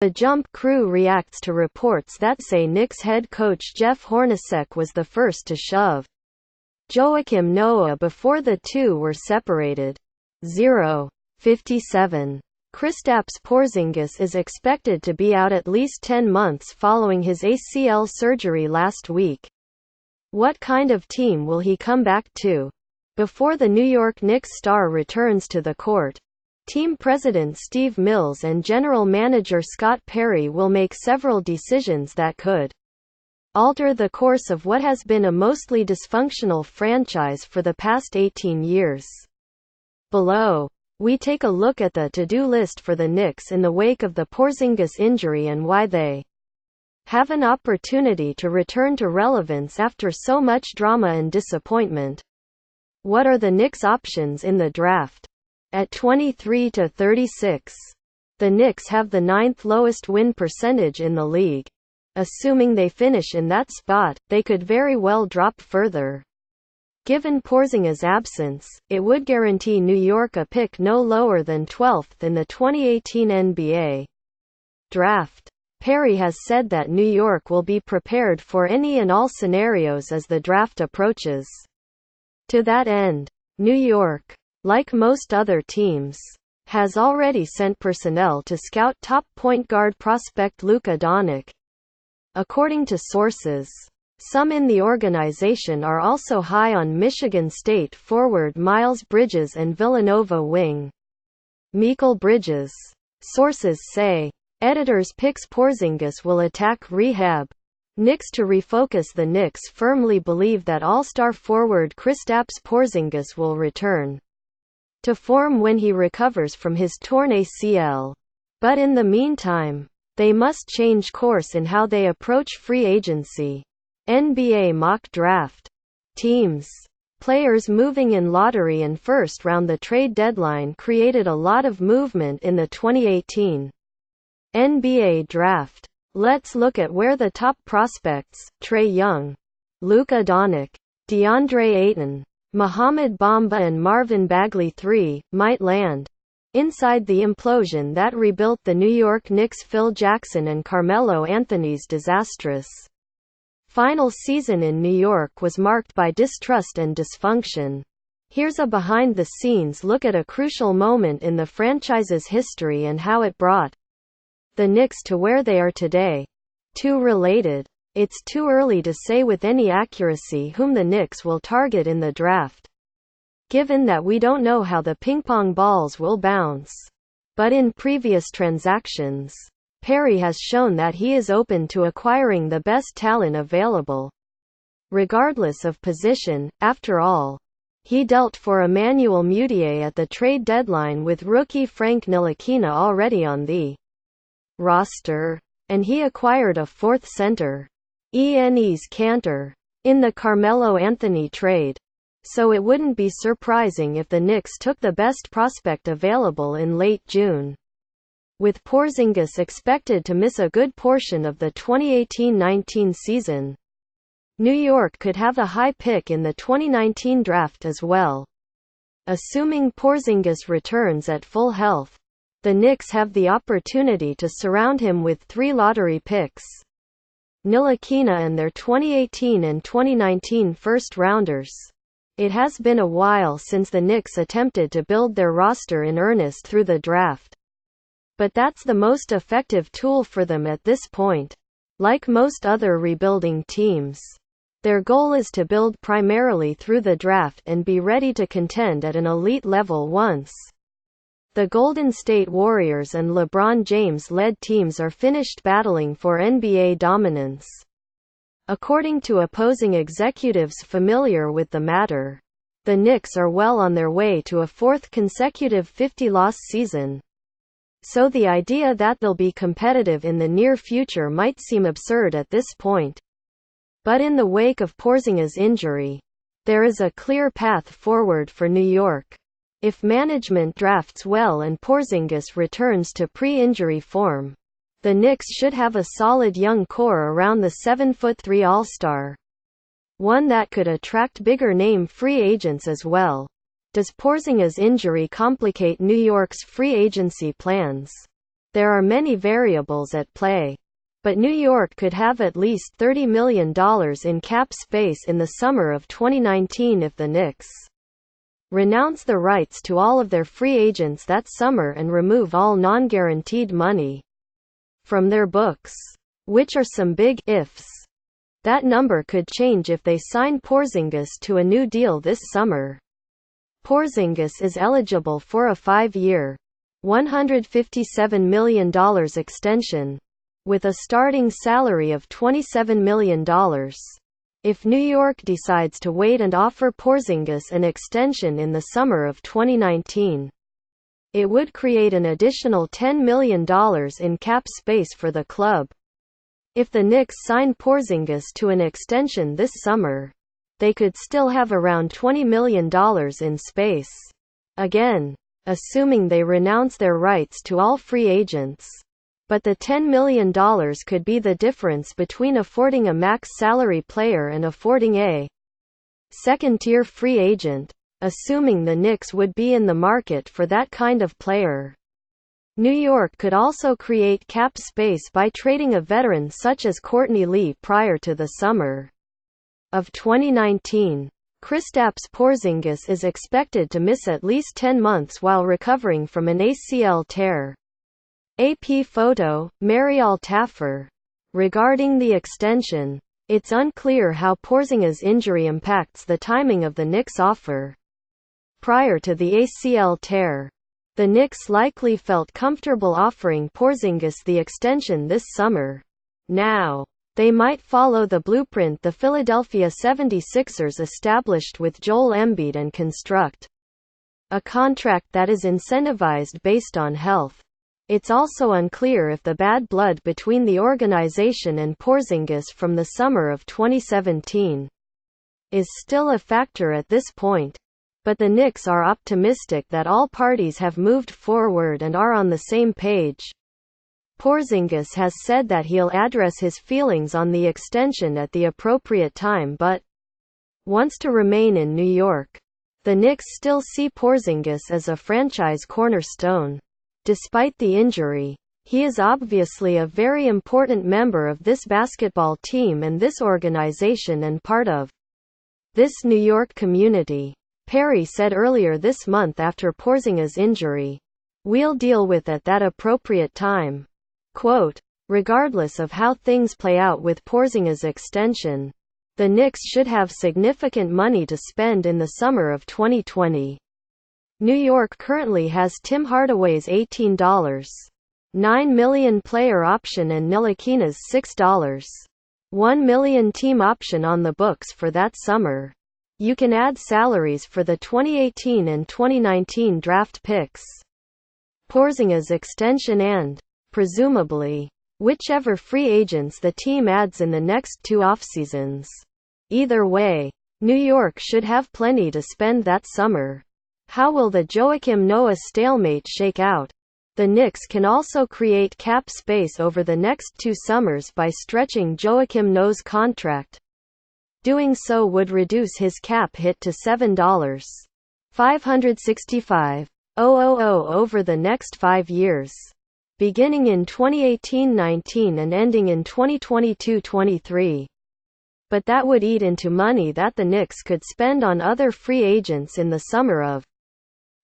The Jump crew reacts to reports that say Knicks head coach Jeff Hornacek was the first to shove Joakim Noah before the two were separated. 0:57. Kristaps Porzingis is expected to be out at least 10 months following his ACL surgery last week. What kind of team will he come back to? Before the New York Knicks star returns to the court, team president Steve Mills and general manager Scott Perry will make several decisions that could alter the course of what has been a mostly dysfunctional franchise for the past 18 years. Below, we take a look at the to-do list for the Knicks in the wake of the Porzingis injury and why they have an opportunity to return to relevance after so much drama and disappointment. What are the Knicks' options in the draft? At 23-36, the Knicks have the 9th lowest win percentage in the league. Assuming they finish in that spot, they could very well drop further. Given Porzingis' absence, it would guarantee New York a pick no lower than 12th in the 2018 NBA draft. Perry has said that New York will be prepared for any and all scenarios as the draft approaches. To that end, New York, like most other teams, has already sent personnel to scout top point guard prospect Luka Doncic. According to sources, some in the organization are also high on Michigan State forward Miles Bridges and Villanova wing Mikal Bridges. Sources say, editors picks Porzingis will attack rehab. Knicks to refocus. The Knicks firmly believe that all-star forward Kristaps Porzingis will return to form when he recovers from his torn ACL. But in the meantime, they must change course in how they approach free agency. NBA mock draft. Teams, players moving in lottery and first round. The trade deadline created a lot of movement in the 2018 NBA draft. Let's look at where the top prospects, Trae Young, Luka Doncic, DeAndre Ayton, Mohamed Bamba and Marvin Bagley III, might land. Inside the implosion that rebuilt the New York Knicks. Phil Jackson and Carmelo Anthony's disastrous final season in New York was marked by distrust and dysfunction. Here's a behind-the-scenes look at a crucial moment in the franchise's history and how it brought the Knicks to where they are today. 2 related. It's too early to say with any accuracy whom the Knicks will target in the draft, given that we don't know how the ping-pong balls will bounce. But in previous transactions, Perry has shown that he is open to acquiring the best talent available, regardless of position. After all, he dealt for Emmanuel Mudiay at the trade deadline with rookie Frank Ntilikina already on the roster, and he acquired a 4th center, Enes Kanter, in the Carmelo Anthony trade. So it wouldn't be surprising if the Knicks took the best prospect available in late June. With Porzingis expected to miss a good portion of the 2018-19 season, New York could have a high pick in the 2019 draft as well. Assuming Porzingis returns at full health, the Knicks have the opportunity to surround him with 3 lottery picks, Ntilikina and their 2018 and 2019 first-rounders. It has been a while since the Knicks attempted to build their roster in earnest through the draft. But that's the most effective tool for them at this point. Like most other rebuilding teams, their goal is to build primarily through the draft and be ready to contend at an elite level once the Golden State Warriors and LeBron James-led teams are finished battling for NBA dominance. According to opposing executives familiar with the matter, the Knicks are well on their way to a 4th consecutive 50-loss season. So the idea that they'll be competitive in the near future might seem absurd at this point. But in the wake of Porzingis' injury, there is a clear path forward for New York. If management drafts well and Porzingis returns to pre-injury form, the Knicks should have a solid young core around the 7'3" All-Star. One that could attract bigger name free agents as well. Does Porzingis' injury complicate New York's free agency plans? There are many variables at play. But New York could have at least $30 million in cap space in the summer of 2019 if the Knicks renounce the rights to all of their free agents that summer and remove all non-guaranteed money from their books. Which are some big ifs. That number could change if they sign Porzingis to a new deal this summer. Porzingis is eligible for a 5-year, $157 million extension, with a starting salary of $27 million. If New York decides to wait and offer Porzingis an extension in the summer of 2019, it would create an additional $10 million in cap space for the club. If the Knicks sign Porzingis to an extension this summer, they could still have around $20 million in space. Again, assuming they renounce their rights to all free agents. But the $10 million could be the difference between affording a max salary player and affording a second-tier free agent, assuming the Knicks would be in the market for that kind of player. New York could also create cap space by trading a veteran such as Courtney Lee prior to the summer of 2019. Kristaps Porzingis is expected to miss at least 10 months while recovering from an ACL tear. AP photo, Marial Taffer. Regarding the extension, it's unclear how Porzingis' injury impacts the timing of the Knicks' offer. Prior to the ACL tear, the Knicks likely felt comfortable offering Porzingis the extension this summer. Now, they might follow the blueprint the Philadelphia 76ers established with Joel Embiid and construct a contract that is incentivized based on health. It's also unclear if the bad blood between the organization and Porzingis from the summer of 2017 is still a factor at this point. But the Knicks are optimistic that all parties have moved forward and are on the same page. Porzingis has said that he'll address his feelings on the extension at the appropriate time but wants to remain in New York. The Knicks still see Porzingis as a franchise cornerstone. Despite the injury, he is obviously a very important member of this basketball team and this organization and part of this New York community. Perry said earlier this month after Porzingis' injury, "We'll deal with it at that appropriate time." Quote, "Regardless of how things play out with Porzingis' extension, the Knicks should have significant money to spend in the summer of 2020. New York currently has Tim Hardaway's $18.9 million player option and Ntilikina's $6.1 million team option on the books for that summer. You can add salaries for the 2018 and 2019 draft picks, Porzingis' extension and, presumably, whichever free agents the team adds in the next 2 offseasons. Either way, New York should have plenty to spend that summer. How will the Joakim Noah stalemate shake out? The Knicks can also create cap space over the next 2 summers by stretching Joakim Noah's contract. Doing so would reduce his cap hit to $7.565 million over the next 5 years, beginning in 2018-19 and ending in 2022-23. But that would eat into money that the Knicks could spend on other free agents in the summer of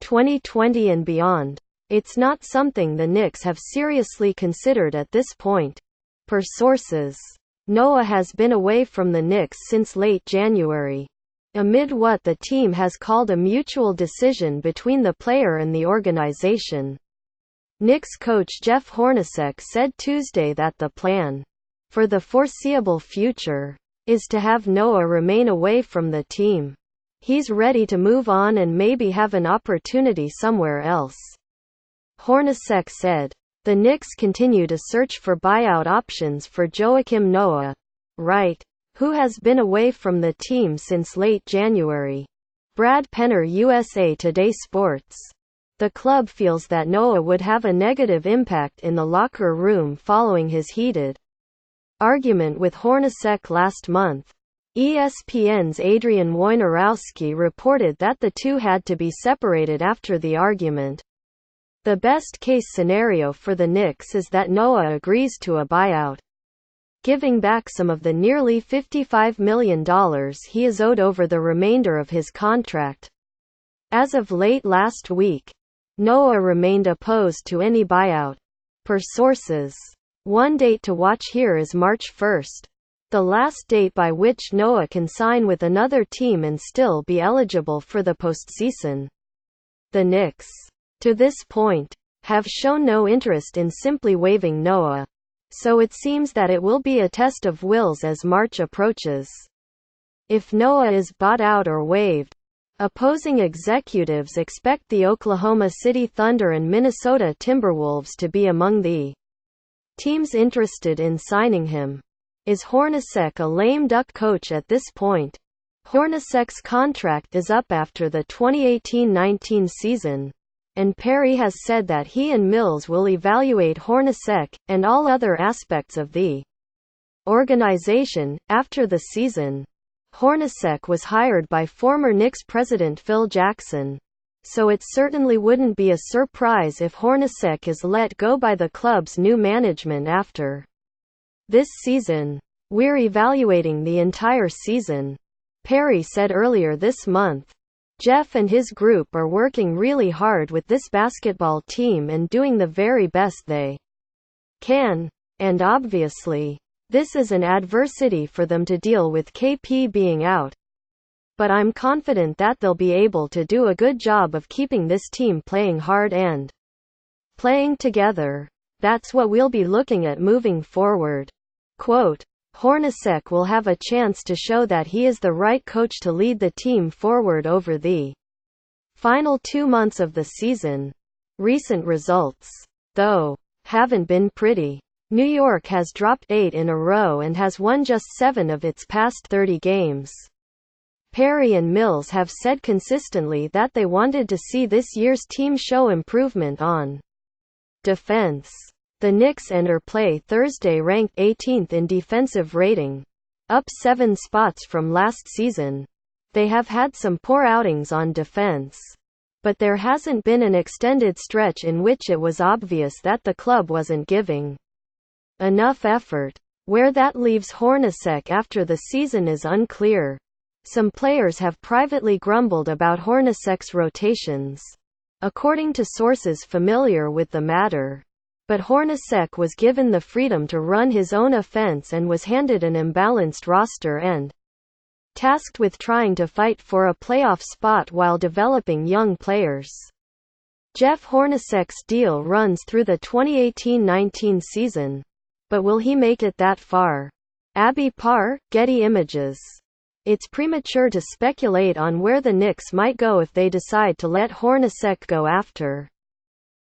2020 and beyond. It's not something the Knicks have seriously considered at this point. Per sources, Noah has been away from the Knicks since late January, amid what the team has called a mutual decision between the player and the organization. Knicks coach Jeff Hornacek said Tuesday that the plan, for the foreseeable future, is to have Noah remain away from the team. He's ready to move on and maybe have an opportunity somewhere else. Hornacek said, "The Knicks continue to search for buyout options for Joakim Noah, right, who has been away from the team since late January." Brad Penner, USA Today Sports. The club feels that Noah would have a negative impact in the locker room following his heated argument with Hornacek last month. ESPN's Adrian Wojnarowski reported that the two had to be separated after the argument. The best-case scenario for the Knicks is that Noah agrees to a buyout, giving back some of the nearly $55 million he is owed over the remainder of his contract. As of late last week, Noah remained opposed to any buyout. Per sources, one date to watch here is March 1, the last date by which Noah can sign with another team and still be eligible for the postseason. The Knicks, to this point, have shown no interest in simply waiving Noah, so it seems that it will be a test of wills as March approaches. If Noah is bought out or waived, opposing executives expect the Oklahoma City Thunder and Minnesota Timberwolves to be among the teams interested in signing him. Is Hornacek a lame duck coach at this point? Hornacek's contract is up after the 2018-19 season, and Perry has said that he and Mills will evaluate Hornacek, and all other aspects of the organization, after the season. Hornacek was hired by former Knicks president Phil Jackson, so it certainly wouldn't be a surprise if Hornacek is let go by the club's new management after this season. We're evaluating the entire season, Perry said earlier this month. Jeff and his group are working really hard with this basketball team and doing the very best they can. And obviously, this is an adversity for them to deal with KP being out. But I'm confident that they'll be able to do a good job of keeping this team playing hard and playing together. That's what we'll be looking at moving forward. Quote, Hornacek will have a chance to show that he is the right coach to lead the team forward over the final 2 months of the season. Recent results, though, haven't been pretty. New York has dropped 8 in a row and has won just 7 of its past 30 games. Perry and Mills have said consistently that they wanted to see this year's team show improvement on defense. The Knicks enter play Thursday ranked 18th in defensive rating, up 7 spots from last season. They have had some poor outings on defense, but there hasn't been an extended stretch in which it was obvious that the club wasn't giving enough effort. Where that leaves Hornacek after the season is unclear. Some players have privately grumbled about Hornacek's rotations, according to sources familiar with the matter. But Hornacek was given the freedom to run his own offense and was handed an imbalanced roster and tasked with trying to fight for a playoff spot while developing young players. Jeff Hornacek's deal runs through the 2018-19 season. But will he make it that far? Abby Parr, Getty Images. It's premature to speculate on where the Knicks might go if they decide to let Hornacek go after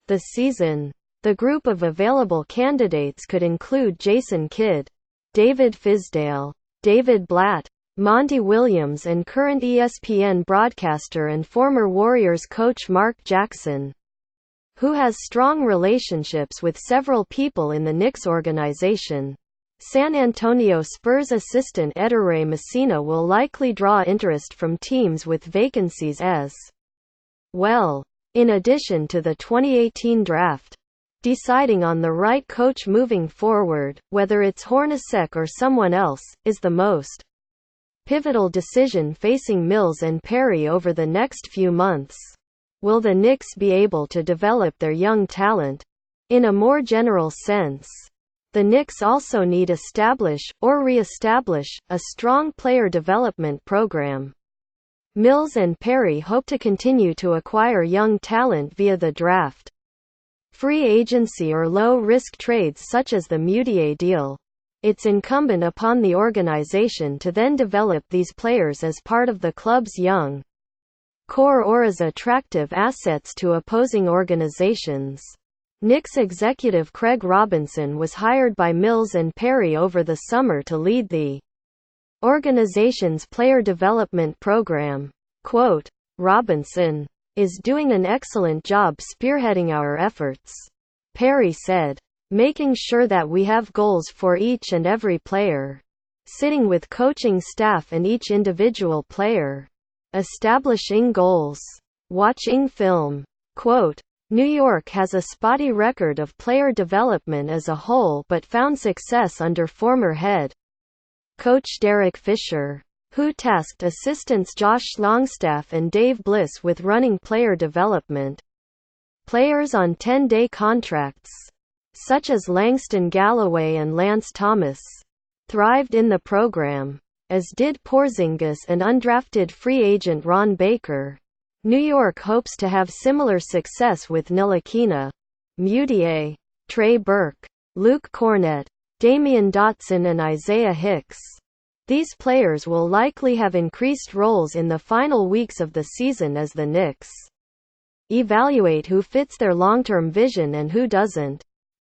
the season. The group of available candidates could include Jason Kidd, David Fizdale, David Blatt, Monty Williams and current ESPN broadcaster and former Warriors coach Mark Jackson, who has strong relationships with several people in the Knicks organization. San Antonio Spurs assistant Edere Messina will likely draw interest from teams with vacancies as well. In addition to the 2018 draft, deciding on the right coach moving forward, whether it's Hornacek or someone else, is the most pivotal decision facing Mills and Perry over the next few months. Will the Knicks be able to develop their young talent? In a more general sense, the Knicks also need or re-establish, a strong player development program. Mills and Perry hope to continue to acquire young talent via the draft, free agency or low-risk trades such as the Mudiay deal. It's incumbent upon the organization to then develop these players as part of the club's young core or as attractive assets to opposing organizations. Knicks executive Craig Robinson was hired by Mills and Perry over the summer to lead the organization's player development program. Quote, Robinson is doing an excellent job spearheading our efforts, Perry said, making sure that we have goals for each and every player. sitting with coaching staff and each individual player, establishing goals, watching film. Quote, New York has a spotty record of player development as a whole but found success under former head coach Derek Fisher, who tasked assistants Josh Longstaff and Dave Bliss with running player development. Players on 10-day contracts, such as Langston Galloway and Lance Thomas, thrived in the program, as did Porzingis and undrafted free agent Ron Baker. New York hopes to have similar success with Ntilikina, Mudiay, Trey Burke, Luke Kornet, Damian Dotson and Isaiah Hicks. These players will likely have increased roles in the final weeks of the season as the Knicks evaluate who fits their long-term vision and who doesn't.